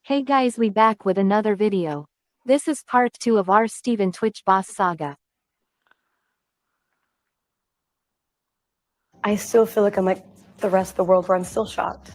Hey guys, we back with another video. This is part 2 of our Stephen Twitch boss saga. I still feel like I'm like the rest of the world where I'm still shocked.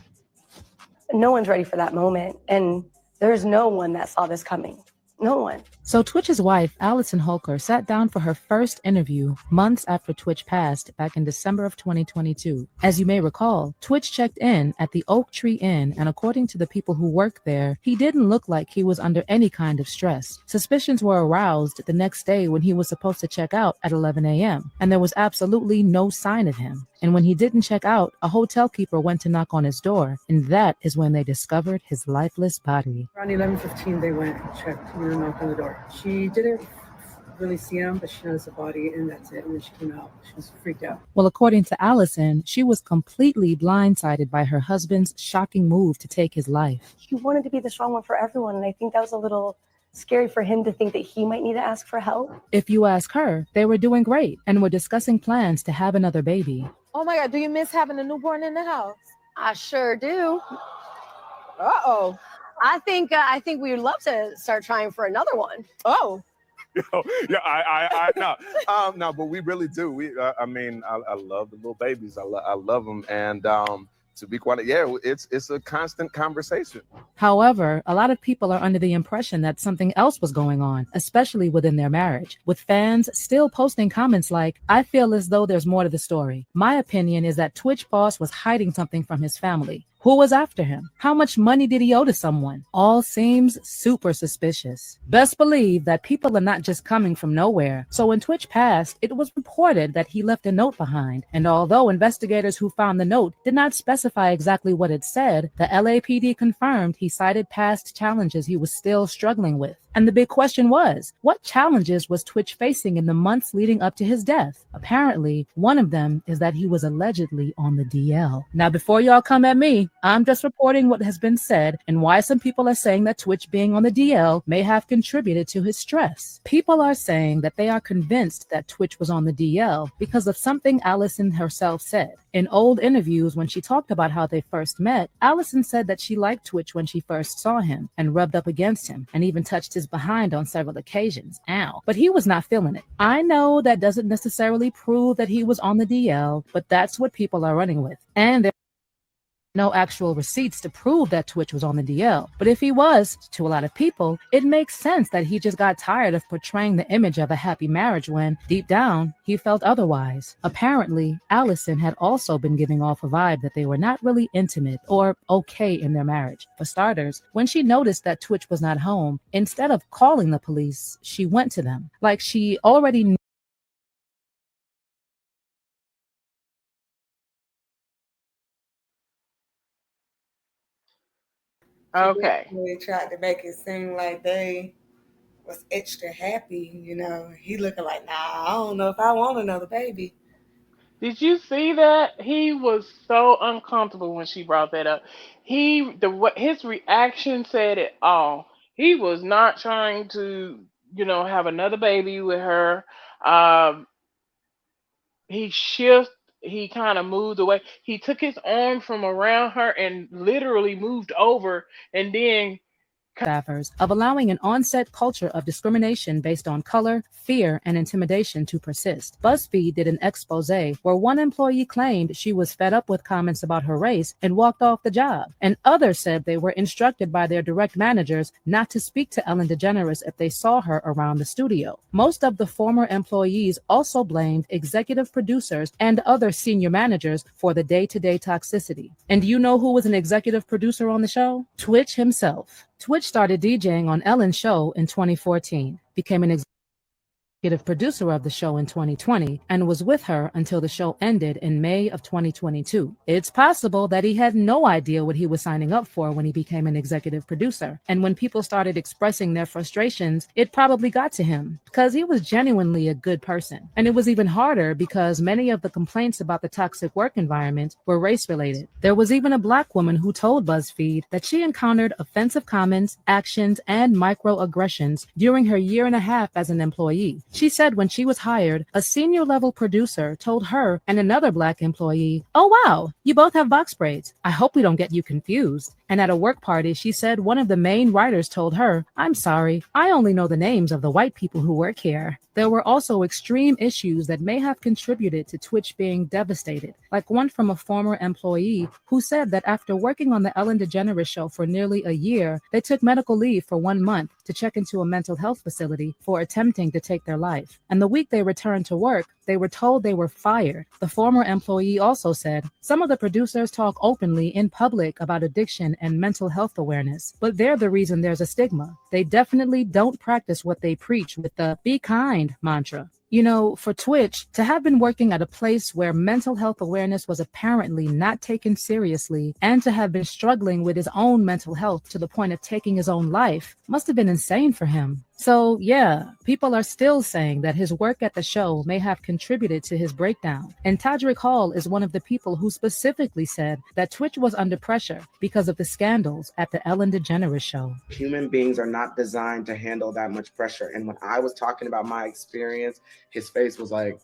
No one's ready for that moment. And there's no one that saw this coming. No one. So Twitch's wife, Allison Holker, sat down for her first interview months after Twitch passed back in December of 2022. As you may recall, Twitch checked in at the Oak Tree Inn, and according to the people who worked there, he didn't look like he was under any kind of stress. Suspicions were aroused the next day when he was supposed to check out at 11 a.m., and there was absolutely no sign of him. And when he didn't check out, a hotel keeper went to knock on his door, and that is when they discovered his lifeless body. Around 11:15, they went and checked, knocked on the door. She didn't really see him, but she noticed the body, and that's it. And then she came out. She was freaked out. Well, according to Allison, she was completely blindsided by her husband's shocking move to take his life. He wanted to be the strong one for everyone. And I think that was a little scary for him to think that he might need to ask for help. If you ask her, they were doing great and were discussing plans to have another baby. Oh my God, do you miss having a newborn in the house? I sure do. Uh-oh. I think we would love to start trying for another one. Oh. No, but we really do. I love the little babies. I love them, and to be quite, it's a constant conversation. However, a lot of people are under the impression that something else was going on, especially within their marriage, with fans still posting comments like, "I feel as though there's more to the story. My opinion is that Twitch boss was hiding something from his family. Who was after him? How much money did he owe to someone?" All seems super suspicious. Best believe that people are not just coming from nowhere. So when Twitch passed, it was reported that he left a note behind. And although investigators who found the note did not specify exactly what it said, the LAPD confirmed he cited past challenges he was still struggling with. And the big question was, what challenges was Twitch facing in the months leading up to his death? Apparently, one of them is that he was allegedly on the DL. Now, before y'all come at me, I'm just reporting what has been said and why some people are saying that Twitch being on the DL may have contributed to his stress. People are saying that they are convinced that Twitch was on the DL because of something Allison herself said. In old interviews, when she talked about how they first met, Allison said that she liked Twitch when she first saw him and rubbed up against him and even touched his behind on several occasions. Ow. But he was not feeling it. I know that doesn't necessarily prove that he was on the DL, but that's what people are running with. And there no actual receipts to prove that Twitch was on the DL. But if he was, to a lot of people, it makes sense that he just got tired of portraying the image of a happy marriage when, deep down, he felt otherwise. Apparently, Allison had also been giving off a vibe that they were not really intimate or okay in their marriage. For starters, when she noticed that Twitch was not home, instead of calling the police, she went to them. Like she already knew. Okay. They tried to make it seem like they was extra happy, He looking like, nah, I don't know if I want another baby. Did you see that? He was so uncomfortable when she brought that up. His reaction said it all. He was not trying to, have another baby with her. Um, he kind of moved away. He took his arm from around her and literally moved over, and then Staffers of allowing an onset culture of discrimination based on color, fear, and intimidation to persist. BuzzFeed did an expose where one employee claimed she was fed up with comments about her race and walked off the job, and others said they were instructed by their direct managers not to speak to Ellen DeGeneres if they saw her around the studio. Most of the former employees also blamed executive producers and other senior managers for the day-to-day toxicity. And do you know who was an executive producer on the show? Twitch himself. Twitch started DJing on Ellen's show in 2014, became an executive producer of the show in 2020, and was with her until the show ended in May of 2022. It's possible that he had no idea what he was signing up for when he became an executive producer. And when people started expressing their frustrations, it probably got to him because he was genuinely a good person. And it was even harder because many of the complaints about the toxic work environment were race-related. There was even a Black woman who told BuzzFeed that she encountered offensive comments, actions, and microaggressions during her year and a half as an employee. She said when she was hired, a senior level producer told her and another Black employee, "Oh wow, you both have box braids. I hope we don't get you confused." And at a work party, she said one of the main writers told her, "I'm sorry, I only know the names of the white people who work here." There were also extreme issues that may have contributed to Twitch being devastated, like one from a former employee who said that after working on the Ellen DeGeneres show for nearly a year, they took medical leave for 1 month to check into a mental health facility for attempting to take their life. And the week they returned to work, they were told they were fired. The former employee also said, "Some of the producers talk openly in public about addiction and mental health awareness, but they're the reason there's a stigma. They definitely don't practice what they preach with the 'be kind' mantra." You know, for Twitch, to have been working at a place where mental health awareness was apparently not taken seriously and to have been struggling with his own mental health to the point of taking his own life must have been insane for him. So, yeah, people are still saying that his work at the show may have contributed to his breakdown. And Tadrick Hall is one of the people who specifically said that Twitch was under pressure because of the scandals at the Ellen DeGeneres show. Human beings are not designed to handle that much pressure. And when I was talking about my experience, his face was like,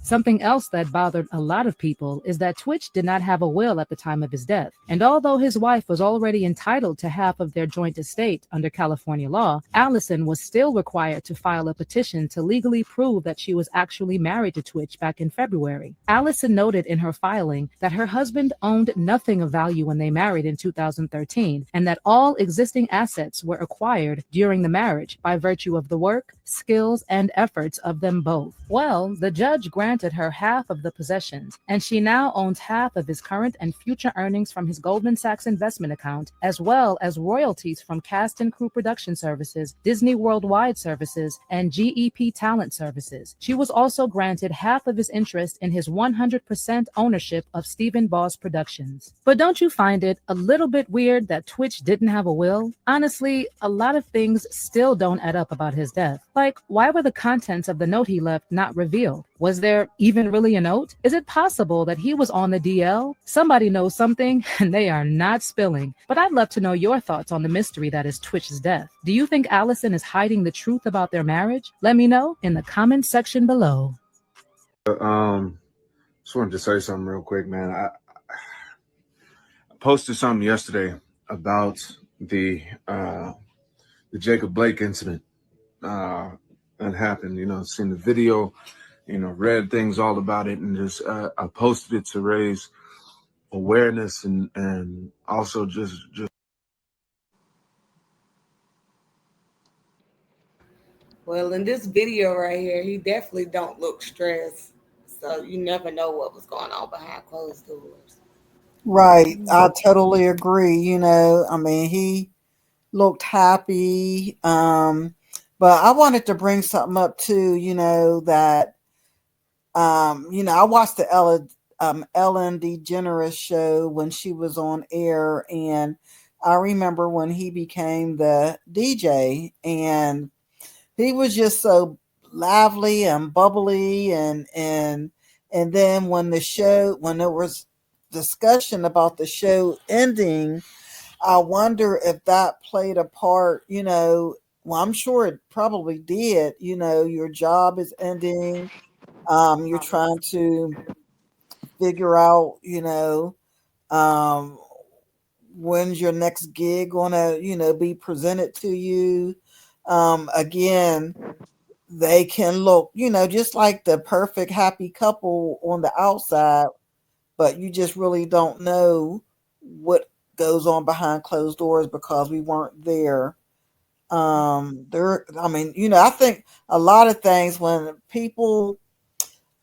Something else that bothered a lot of people is that Twitch did not have a will at the time of his death. And although his wife was already entitled to half of their joint estate under California law, Allison was still required to file a petition to legally prove that she was actually married to Twitch back in February. Allison noted in her filing that her husband owned nothing of value when they married in 2013, and that all existing assets were acquired during the marriage by virtue of the work, skills, and efforts of them both. Well, the judge granted her half of the possessions, and she now owns half of his current and future earnings from his Goldman Sachs investment account, as well as royalties from Cast and Crew Production Services, Disney Worldwide Services, and GEP Talent Services. She was also granted half of his interest in his 100% ownership of Stephen Boss Productions. But don't you find it a little bit weird that Twitch didn't have a will? Honestly, a lot of things still don't add up about his death. Like, why were the contents of the note he left not revealed? Was there even really a note? Is it possible that he was on the DL? Somebody knows something and they are not spilling. But I'd love to know your thoughts on the mystery that is Twitch's death. Do you think Allison is hiding the truth about their marriage? Let me know in the comments section below. Just wanted to say something real quick, man. I posted something yesterday about the Jacob Blake incident that happened. You know, seen the video, you know, read things all about it, and just I posted it to raise awareness and also just Well, in this video right here, he definitely don't look stressed. So you never know what was going on behind closed doors. Right. I totally agree. I mean, he looked happy. But I wanted to bring something up too, that I watched the Ellen DeGeneres show when she was on air, and I remember when he became the DJ, and he was just so lively and bubbly, and then when there was discussion about the show ending, I wonder if that played a part. Well, I'm sure it probably did. Your job is ending. You're trying to figure out, um, when's your next gig gonna, be presented to you. Again, they can look, just like the perfect happy couple on the outside, but you just really don't know what goes on behind closed doors because we weren't there. I mean, I think a lot of things when people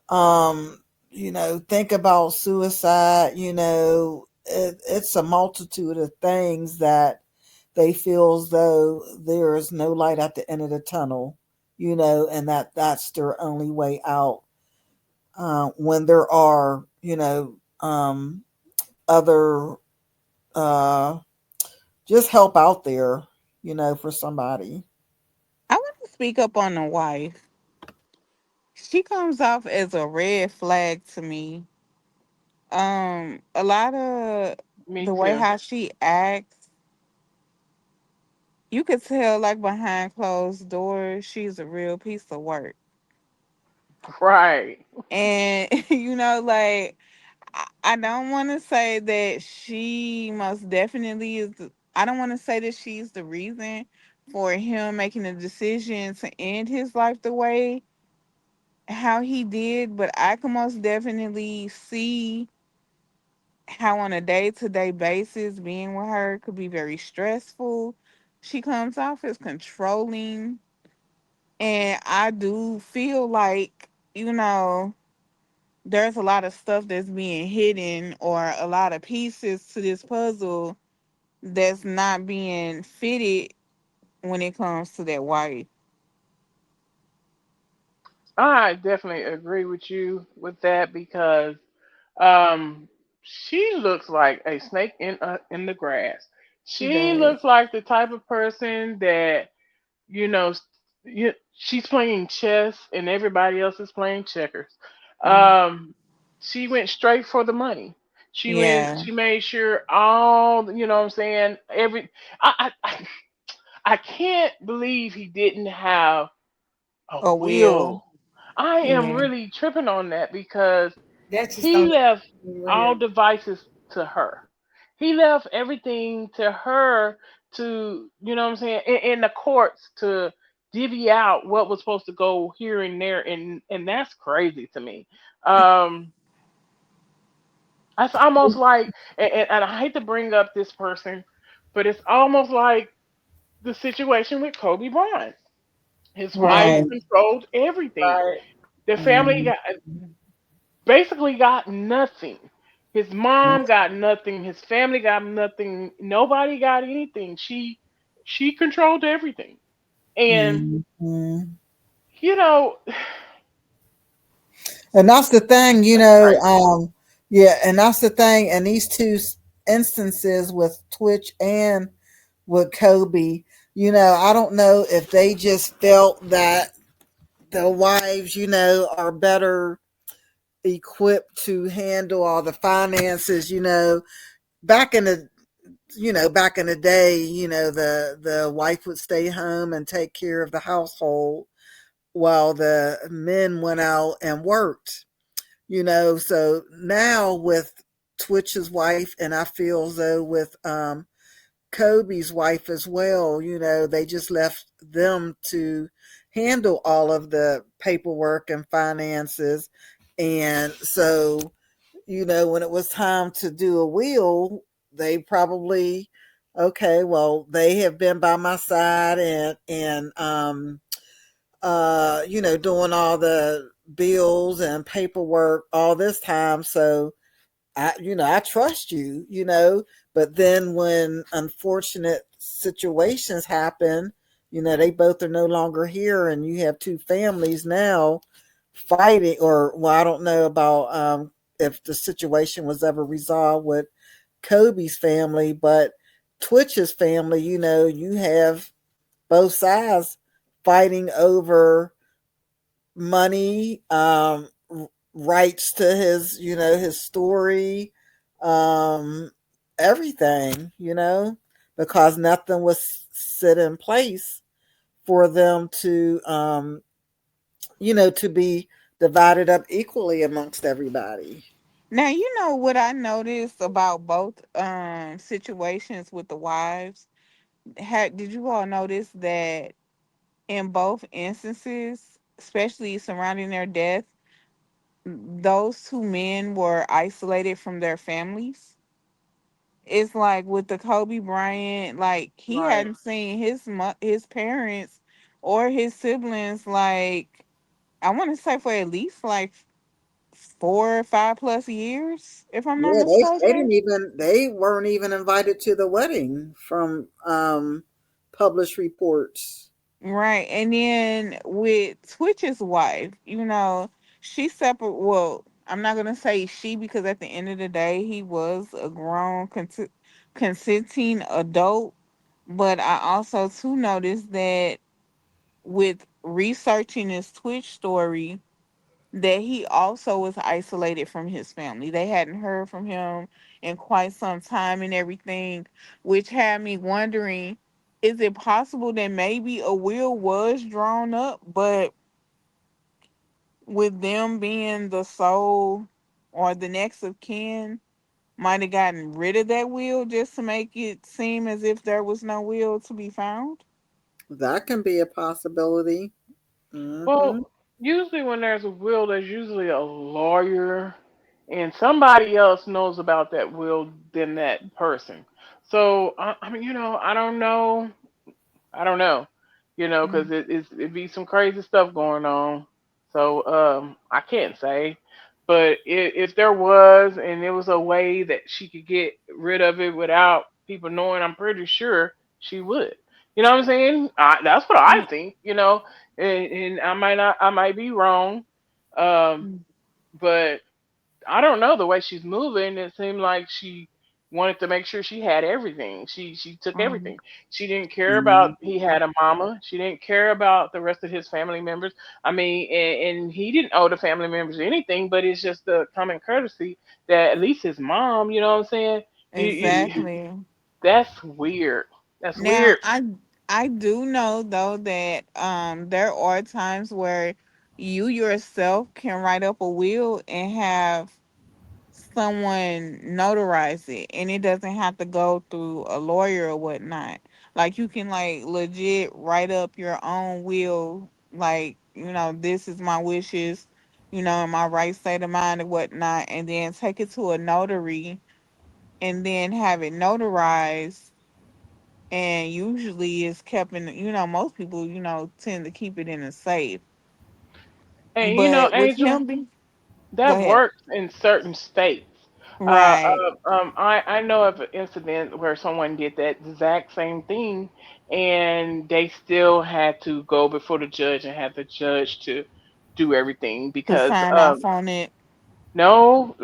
think about suicide, it's a multitude of things that they feel as though there is no light at the end of the tunnel, and that's their only way out. When there are, other, uh, just help out there, for somebody. I want to speak up on the wife. She comes off as a red flag to me. A lot of Me the way too. how she acts, you could tell like behind closed doors, she's a real piece of work. Right. And like I don't want to say that she most definitely is. I don't want to say that she's the reason for him making the decision to end his life the way how he did, but I can most definitely see how on a day-to-day basis being with her could be very stressful. She comes off as controlling, and I do feel like, there's a lot of stuff that's being hidden or a lot of pieces to this puzzle that's not being fitted when it comes to that wife. I definitely agree with you with that because um, she looks like a snake in the grass. She She does. looks like the type of person that you know she's playing chess and everybody else is playing checkers. Mm. Um, she went straight for the money. She went. Yeah. She made sure all. You know what I'm saying. I can't believe he didn't have a A will. will. I am Yeah. really tripping on that because That just he don't left seem all real. devices to her. He left everything to her to, you know what I'm saying, in the courts to divvy out what was supposed to go here and there, and that's crazy to me. Um, that's almost like, and I hate to bring up this person, but it's almost like the situation with Kobe Bryant. His wife Right. Yeah. controlled everything. Right. The family Mhm. got basically got nothing. His mom got nothing. His family got nothing. Nobody got anything. She controlled everything. And Mhm. you know, And that's the thing, that's crazy. yeah, and that's the thing. And these two instances with Twitch and with Kobe, I don't know if they just felt that the wives, are better equipped to handle all the finances. Back in the back in the day, the wife would stay home and take care of the household while the men went out and worked. So now with Twitch's wife, and I feel as though with Kobe's wife as well, they just left them to handle all of the paperwork and finances. And so, when it was time to do a will, they probably, okay, well, they have been by my side and doing all the bills and paperwork all this time. So I trust you, but then when unfortunate situations happen, they both are no longer here and you have two families now fighting, or, well, I don't know about if the situation was ever resolved with Kobe's family, but Twitch's family, you have both sides fighting over money, rights to his, his story, um, everything, because nothing was set in place for them to, to be divided up equally amongst everybody. Now you know what I noticed about both situations with the wives. Did you all notice that in both instances, especially surrounding their death, those two men were isolated from their families? It's like with the Kobe Bryant, like he Right. hadn't seen his parents or his siblings, like I want to say for at least like 4 or 5 plus years, if I'm not Yeah, they mistaken. didn't even they weren't even invited to the wedding from published reports. Right. And then with Twitch's wife, she separate. Well, I'm not going to say she because at the end of the day, he was a grown, consenting adult. But I also, too, noticed that with researching his Twitch story, that he also was isolated from his family. They hadn't heard from him in quite some time and everything, which had me wondering, is it possible that maybe a will was drawn up, but with them being the sole or the next of kin might have gotten rid of that will just to make it seem as if there was no will to be found? That can be a possibility. Well, Hmm. usually when there's a will, there's usually a lawyer, and somebody else knows about that will than that person. So I mean, I don't know. I don't know, because it be some crazy stuff going on. So I can't say, but if there was, and there was a way that she could get rid of it without people knowing, I'm pretty sure she would. You know what I'm saying? That's what I think. And I might be wrong, um, but I don't know the way she's moving. It seemed like she wanted to make sure she had everything. She took Um, everything. She didn't care about Hmm. he had a mama. She didn't care about the rest of his family members. I mean, and he didn't owe the family members anything, but it's just the common courtesy that at least his mom. You know what I'm saying? exactly. That's weird. That's Now, weird. I do know though that there are times where you yourself can write up a will and have someone notarize it, and it doesn't have to go through a lawyer or whatnot. Like you can like legit write up your own will, like, this is my wishes, in my right state of mind and whatnot, and then take it to a notary and then have it notarized. And usually it's kept in, most people, tend to keep it in a safe. And But with Angel, him being, go that ahead. works in certain states. Right. I know of an incident where someone did that exact same thing, and they still had to go before the judge and have the judge to do everything To because sign off on it. no,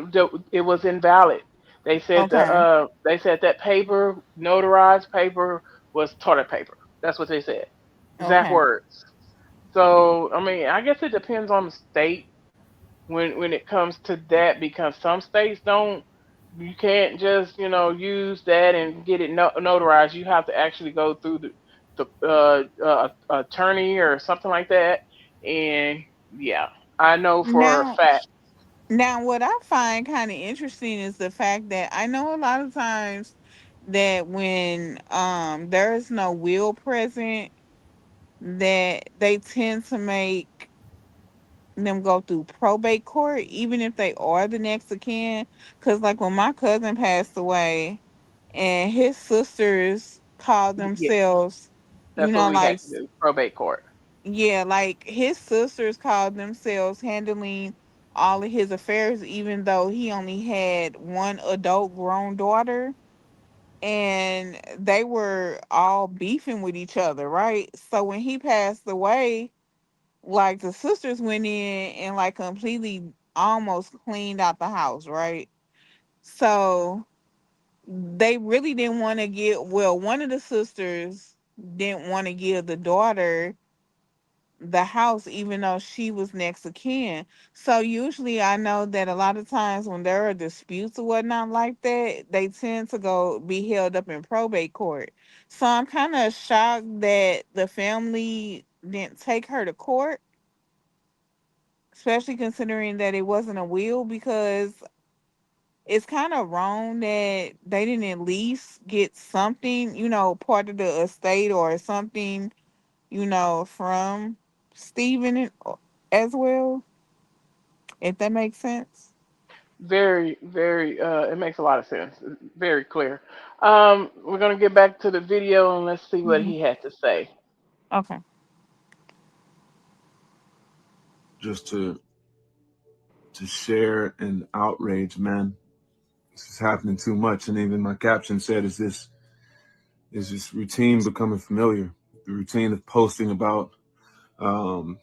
it was invalid. Okay. They said that paper, notarized paper, was toilet paper. That's what they said. Exact Okay. words. So I mean, I guess it depends on the state when it comes to that because some states don't, you can't just use that and get it notarized. You have to actually go through the attorney or something like that. And yeah, I know for a Now, fact. what I find kind of interesting is the fact that I know a lot of times that when there is no will present, that they tend to make them go through probate court, even if they are the next of kin. Because like when my cousin passed away, and his sisters called Yeah, themselves, that's what we had like, to do. Probate court. yeah, like his sisters called themselves handling all of his affairs, even though he only had one adult grown daughter, and they were all beefing with each other, right? So when he passed away, like the sisters went in and like completely almost cleaned out the house, right? So they really didn't want to give, well, one of the sisters didn't want to give the daughter the house even though she was next of kin. So usually I know that a lot of times when there are disputes or whatnot like that, they tend to go be held up in probate court. So I'm kind of shocked that the family didn't take her to court, especially considering that it wasn't a will, because it's kind of wrong that they didn't at least get something, part of the estate or something, from Stephen as well, if that makes sense. Very, very. It makes a lot of sense. Very clear. We're gonna get back to the video and let's see what Hmm. he had to say. Okay. Just to share an outrage, man. This is happening too much. And even my caption said, is this routine becoming familiar? The routine of posting um,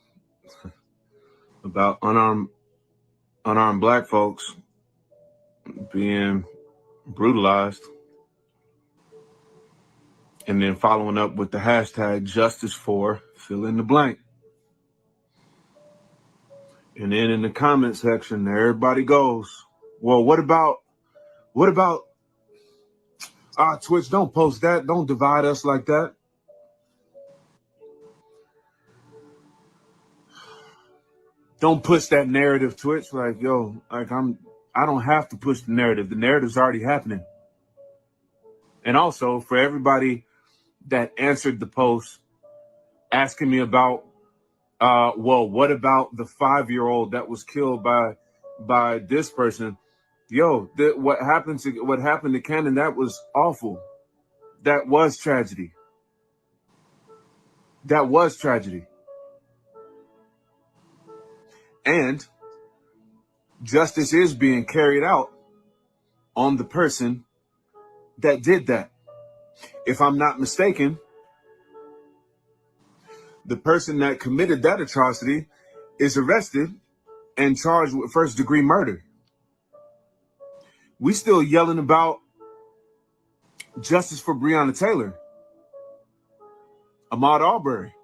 about unarmed black folks being brutalized, and then following up with the hashtag justice for fill in the blank. And then in the comment section, everybody goes, well, what about Twitch, don't post that. Don't divide us like that. Don't push that narrative, Twitch. Like, yo, like I don't have to push the narrative. The narrative's already happening. And also for everybody that answered the post asking me about, well, what about the 5-year-old that was killed by this person? Yo, what happened to Cannon? That was awful. That was tragedy. That was tragedy. And justice is being carried out on the person that did that. If I'm not mistaken, the person that committed that atrocity is arrested and charged with first-degree murder. We still yelling about justice for Breonna Taylor, Ahmaud Arbery,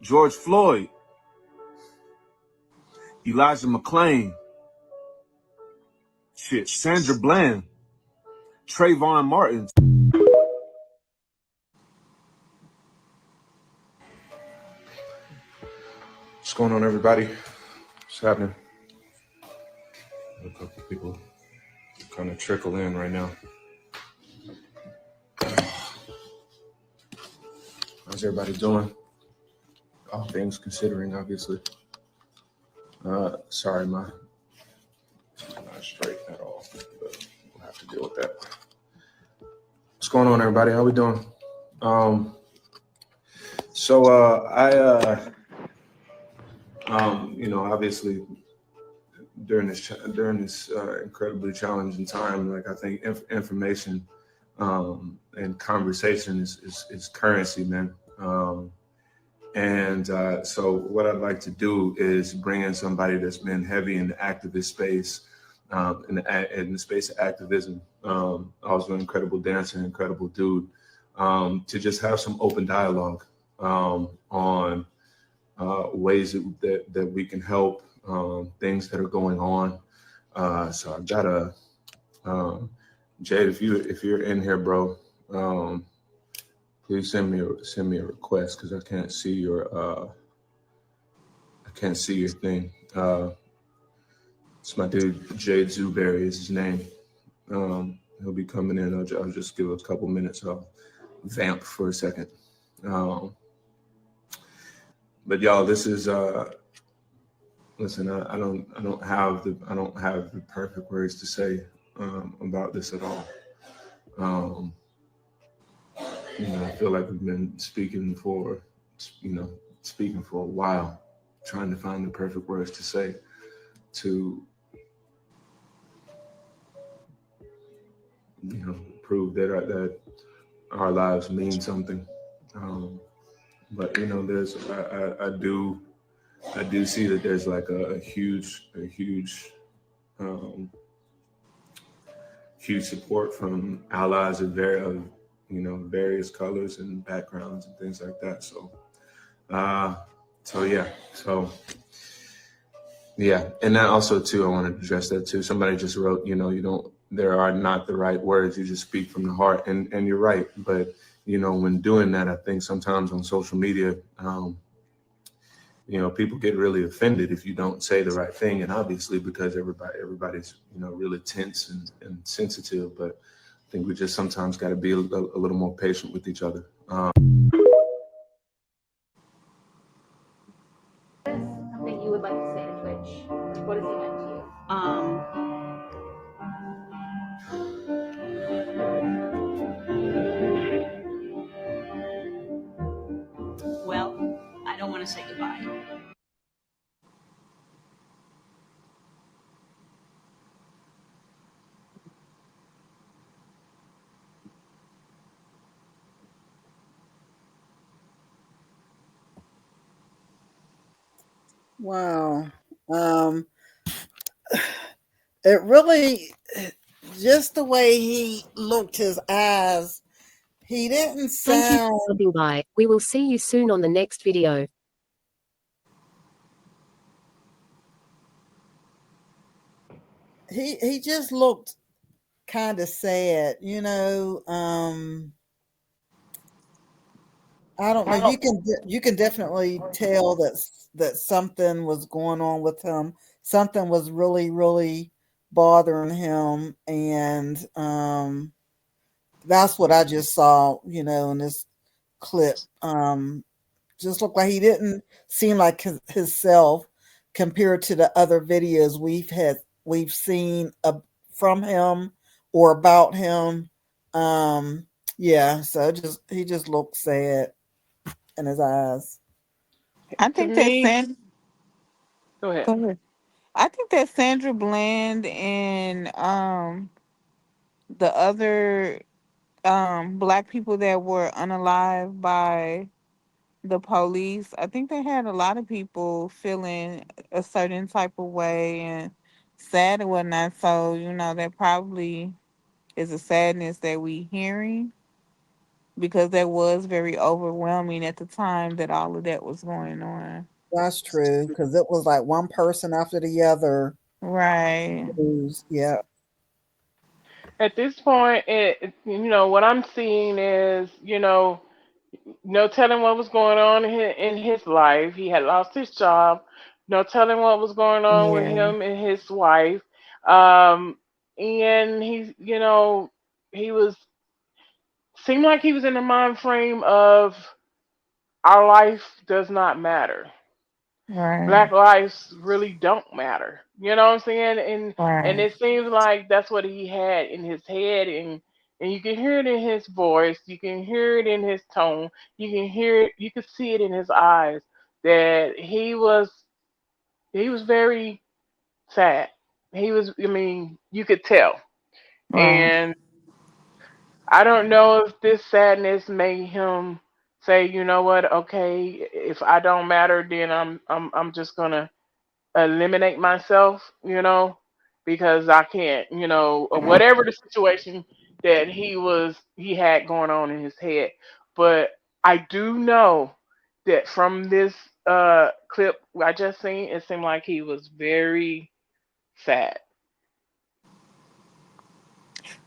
George Floyd, Elijah McClain, Sandra Bland, Trayvon Martin. What's going on, everybody? What's happening? A couple people kind of trickle in right now. How's everybody doing? All things considering, obviously. Sorry, my not straight at all, but we'll have to deal with that. What's going on, everybody? How we doing? Obviously, during this incredibly challenging time, like I think information and conversation is currency, man. So what I'd like to do is bring in somebody that's been heavy in the activist space, in the space of activism. Also an incredible dancer, incredible dude, to just have some open dialogue on ways that we can help, things that are going on. So I've got Jade, if you're in here, bro, please send me a request because I can't see your thing. It's my dude Jade Zuberry is his name. He'll be coming in. I'll just give a couple minutes. I'll vamp for a second. But y'all, this is listen. I don't have the perfect words to say about this at all. I feel like we've been speaking for a while, trying to find the perfect words to say to prove that our lives mean something. But there's I do see that there's like a huge support from allies of various colors and backgrounds and things like that. And that also too, I wanted to address that too. Somebody just wrote, there are not the right words, you just speak from the heart, and you're right. But when doing that, I think sometimes on social media, people get really offended if you don't say the right thing, and obviously because everybody's really tense and sensitive. But I think we just sometimes got to be a little more patient with each other. Something you would like to say to Twitch? What does he mean to you? Well, I don't want to say goodbye. Wow. It really, just the way he looked, his eyes, he didn't Thank you sound. for stopping by. We will see you soon on the next video. He just looked kind of sad, I don't know. You can definitely tell that something was going on with him. Something was really, really bothering him, and that's what I just saw, in this clip. Just looked like he didn't seem like his self compared to the other videos we've seen from him or about him. Um, yeah, so he just looked sad in his eyes. I To think that me, go ahead. Go ahead. I think that Sandra Bland and the other black people that were unalived by the police, I think they had a lot of people feeling a certain type of way and sad and whatnot. So, that probably is a sadness that we hearing because that was very overwhelming at the time that all of that was going on. That's true because it was like one person after the other. Right. Yeah. At this point, what I'm seeing is, no telling what was going on in his life. He had lost his job. No telling what was going on with Yeah. him and his wife. Um, and he was seemed like he was in the mind frame of our life does not matter. Right. Black lives really don't matter. You know what I'm saying? And Right. it seems like that's what he had in his head, and you can hear it in his voice, you can hear it in his tone, you can see it in his eyes that he was very sad. I mean, you could tell. Right. And I don't know if this sadness made him say, you know what, okay, if I don't matter, then I'm just gonna eliminate myself, because I can't, or whatever the situation that he had going on in his head. But I do know that from this clip I just seen, it seemed like he was very sad.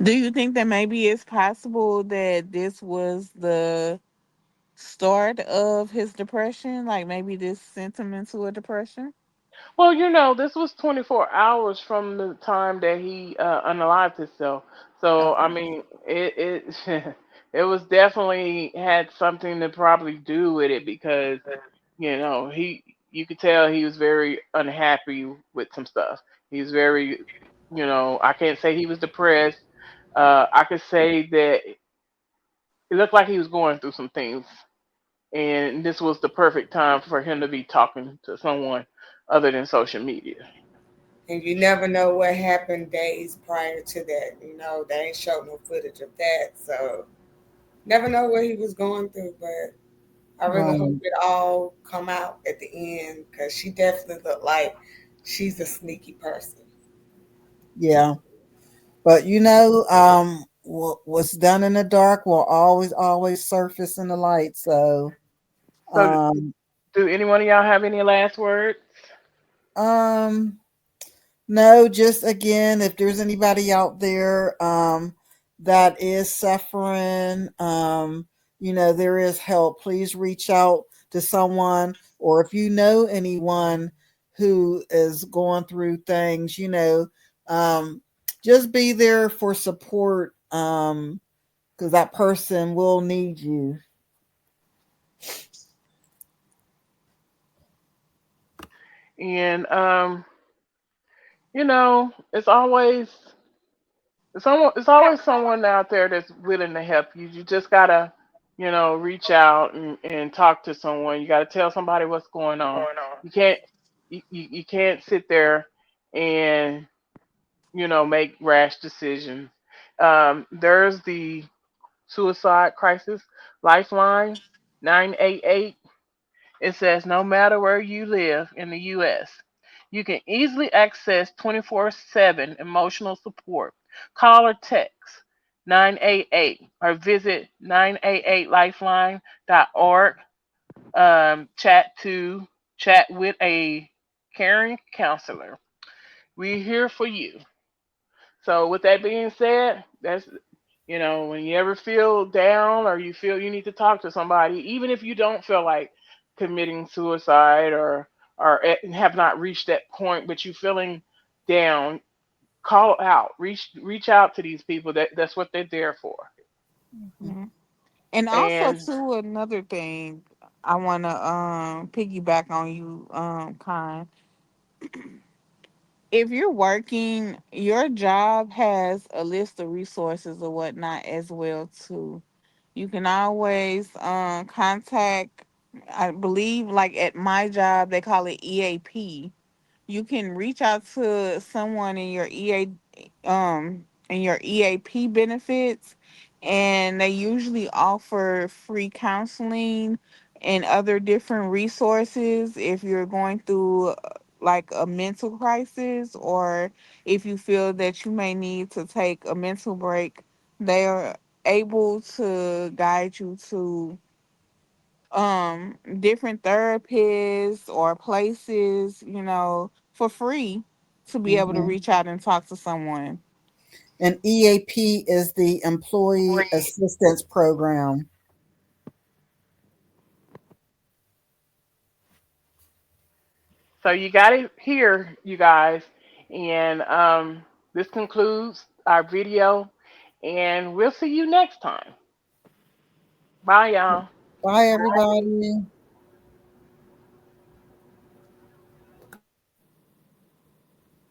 Do you think that maybe it's possible that this was the start of his depression? Like maybe this sent him into a depression? Well, this was 24 hours from the time that he unalived himself. So, I Okay. mean, it it was definitely had something to probably do with it because, you could tell he was very unhappy with some stuff. He was very, I can't say he was depressed. I could say that it looked like he was going through some things, and this was the perfect time for him to be talking to someone other than social media. And you never know what happened days prior to that. They ain't showed no footage of that. So never know what he was going through. But I really hope Right. it all come out at the end because she definitely looked like she's a sneaky person. Yeah. But what's done in the dark will always surface in the light. So, So, um, do any one of y'all have any last words? um, no, just again, if there's anybody out there that is suffering, there is help. Please reach out to someone, or if you know anyone who is going through things, um, just be there for support because that person will need you. And it's always someone out there that's willing to help you. You just gotta, reach out and talk to someone. You gotta tell somebody what's going on. You can't you can't sit there and make rash decisions. There's the suicide crisis lifeline 988. It says no matter where you live in the U.S., you can easily access 24/7 emotional support. Call or text 988 or visit 988lifeline.org. Chat with a caring counselor. We're here for you. So, with that being said, when you ever feel down or you feel you need to talk to somebody, even if you don't feel like committing suicide have not reached that point, but you feeling down, call out, reach out to these people. That's what they're there for. Mhm. And also And too, another thing I wanna piggyback on you, Con. If you're working, your job has a list of resources or whatnot as well too. You can always contact, I believe, like at my job they call it EAP. You can reach out to someone in your EAP benefits, and they usually offer free counseling and other different resources if you're going through like a mental crisis, or if you feel that you may need to take a mental break. They are able to guide you to different therapists or places, for free, to be able to Mhm. reach out and talk to someone. And EAP is the Employee Assistance Program. so you got it here, you guys. And this concludes our video, and we'll see you next time. Bye, y'all. Bye, everybody.